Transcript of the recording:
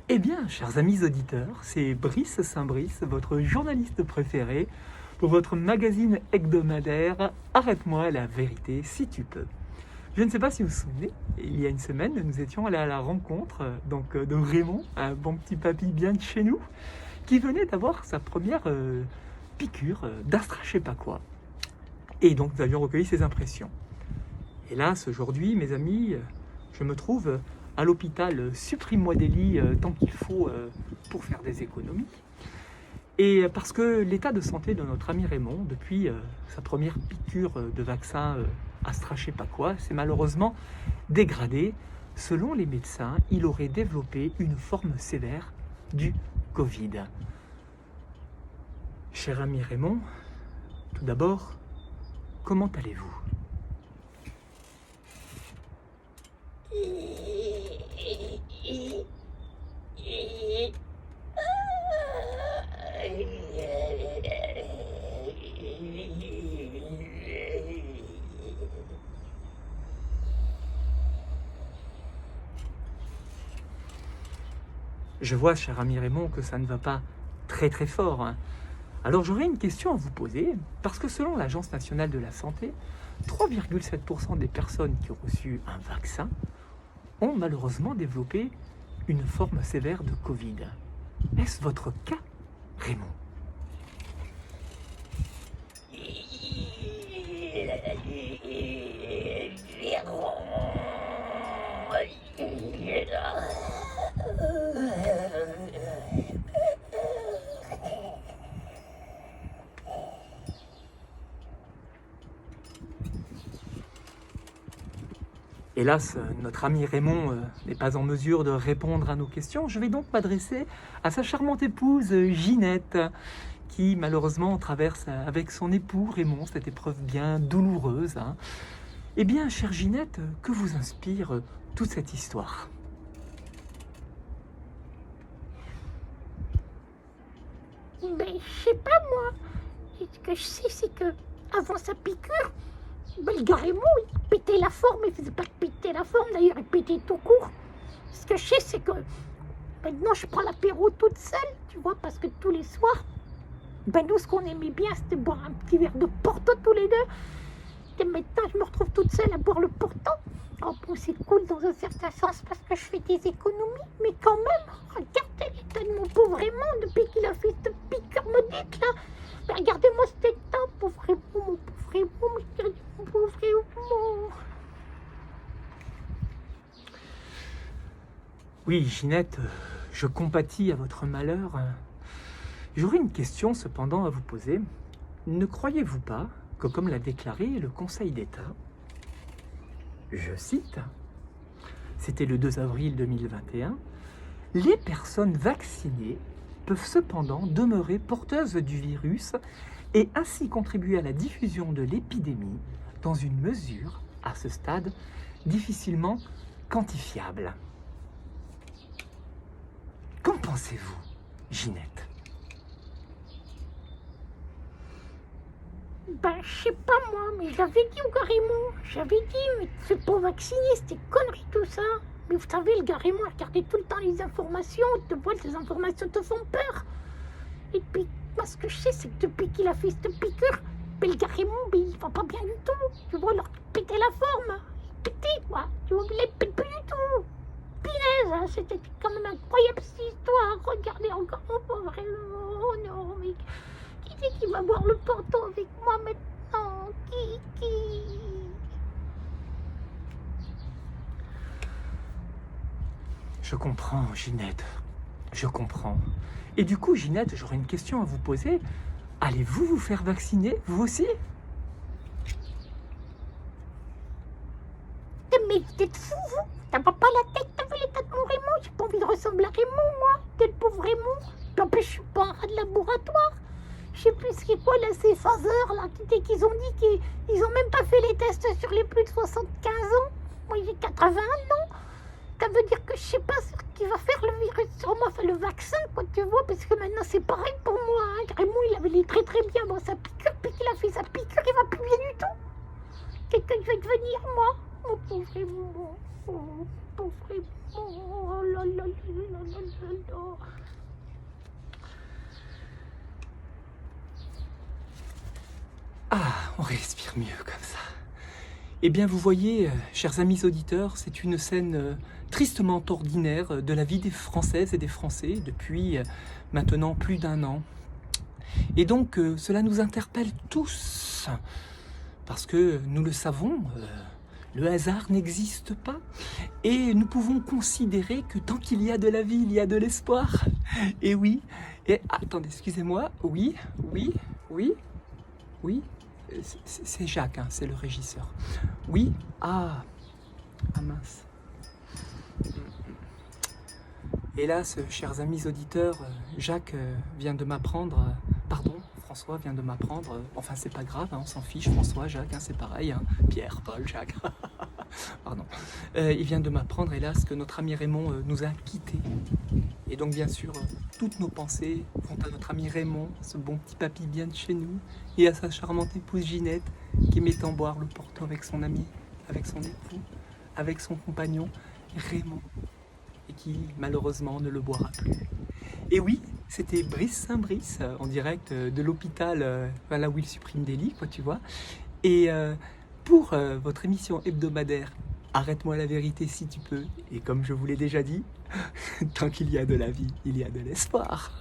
Eh bien, chers amis auditeurs, c'est Brice Saint-Brice, votre journaliste préféré, pour votre magazine hebdomadaire Arrête-moi la vérité si tu peux. Je ne sais pas si vous vous souvenez, il y a une semaine, nous étions allés à la rencontre de Raymond, un bon petit papy bien de chez nous, qui venait d'avoir sa première piqûre d'Astra je sais pas quoi. Et donc nous avions recueilli ses impressions. Hélas, aujourd'hui, mes amis, je me trouve à l'hôpital, supprime-moi des lits tant qu'il faut pour faire des économies. Et parce que l'état de santé de notre ami Raymond, depuis sa première piqûre de vaccin Astra je sais pas quoi, s'est malheureusement dégradé. Selon les médecins, il aurait développé une forme sévère du Covid. Cher ami Raymond, tout d'abord, comment allez-vous ? Je vois, cher ami Raymond, que ça ne va pas très très fort, hein. Alors j'aurais une question à vous poser, parce que selon l'Agence nationale de la santé, 3,7% des personnes qui ont reçu un vaccin ont malheureusement développé une forme sévère de Covid. Est-ce votre cas, Raymond ? Hélas, notre ami Raymond n'est pas en mesure de répondre à nos questions. Je vais donc m'adresser à sa charmante épouse Ginette, qui malheureusement traverse avec son époux Raymond cette épreuve bien douloureuse, hein. Eh bien, chère Ginette, que vous inspire toute cette histoire ? Je sais pas moi. Ce que je sais, c'est que avant sa piqûre, le gars Raymond, il pétait la forme, il faisait pas que péter la forme, d'ailleurs il pétait tout court. Ce que je sais, c'est que maintenant je prends l'apéro toute seule, tu vois, parce que tous les soirs, nous ce qu'on aimait bien, c'était boire un petit verre de Porto tous les deux. Et maintenant je me retrouve toute seule à boire le Porto. Oh bon, c'est cool dans un certain sens parce que je fais des économies, mais quand même, regardez l'état de mon pauvre Raymond depuis qu'il a fait cette piqûre maudite là. Mais regardez-moi cet état, pauvre Raymond, mon pauvre Raymond, mon pauvre Raymond. Oui, Ginette, je compatis à votre malheur. J'aurais une question cependant à vous poser. Ne croyez-vous pas que, comme l'a déclaré le Conseil d'État, je cite, c'était le 2 avril 2021, « Les personnes vaccinées peuvent cependant demeurer porteuses du virus et ainsi contribuer à la diffusion de l'épidémie dans une mesure, à ce stade, difficilement quantifiable. » Qu'en pensez-vous, Ginette ? Je sais pas moi, mais j'avais dit au gars Raymond, mais c'est pas vacciné, c'était connerie tout ça. Mais vous savez, le gars Raymond, regardez tout le temps les informations, les informations te font peur. Et puis, moi ce que je sais, c'est que depuis qu'il a fait cette piqûre, le gars Raymond, il va pas bien du tout. Tu vois, alors il pétait la forme, il pétait quoi, tu vois, il pète plus du tout. Pinaise, hein, c'était quand même incroyable cette histoire, regardez encore mon pauvre Raymond, oh non, mais... Qui c'est qui va boire le Porto avec moi maintenant ? Qui Je comprends, Ginette. Je comprends. Et du coup, Ginette, j'aurais une question à vous poser. Allez-vous vous faire vacciner, vous aussi ? Mais vous êtes fou, vous ? T'as pas la tête, t'as vu l'état de mon Raymond ? J'ai pas envie de ressembler à Raymond, moi. Quel pauvre Raymond. Puis en plus, je suis pas un rat de laboratoire. Je sais plus ce qu'est quoi là, ces phaseurs là, qu'ils ont dit qu'ils ont même pas fait les tests sur les plus de 75 ans. Moi j'ai 81 ans. Ça veut dire que je sais pas ce qui va faire le virus sur moi, enfin le vaccin quoi, tu vois, parce que maintenant c'est pareil pour moi. Hein. Raymond il avait les très très bien dans sa piqûre, puis qu'il a fait sa piqûre, il va plus bien du tout. Quelqu'un qui va devenir moi. Mon pauvre Raymond, oh, pauvre Raymond, oh là là là là là là. On respire mieux comme ça. Eh bien, vous voyez, chers amis auditeurs, c'est une scène tristement ordinaire de la vie des Françaises et des Français depuis maintenant plus d'un an. Et donc, cela nous interpelle tous, parce que nous le savons, le hasard n'existe pas, et nous pouvons considérer que tant qu'il y a de la vie, il y a de l'espoir. Et oui, et attendez, excusez-moi, oui, c'est Jacques, hein, c'est le régisseur. Oui, ah mince. Hélas, chers amis auditeurs, Jacques vient de m'apprendre, pardon, François vient de m'apprendre, enfin c'est pas grave, hein, on s'en fiche, François, Jacques, hein, c'est pareil, hein, Pierre, Paul, Jacques, pardon. Il vient de m'apprendre, hélas, que notre ami Raymond nous a quittés. Et donc bien sûr, toutes nos pensées vont à notre ami Raymond, ce bon petit papy bien de chez nous, et à sa charmante épouse Ginette, qui met en boire le porto avec son ami, avec son époux, avec son compagnon Raymond, et qui malheureusement ne le boira plus. Et oui, c'était Brice Saint-Brice, en direct de l'hôpital, là où il supprime des lits, quoi, tu vois. Et pour votre émission hebdomadaire, Arrête-moi la vérité si tu peux, et comme je vous l'ai déjà dit, tant qu'il y a de la vie, il y a de l'espoir.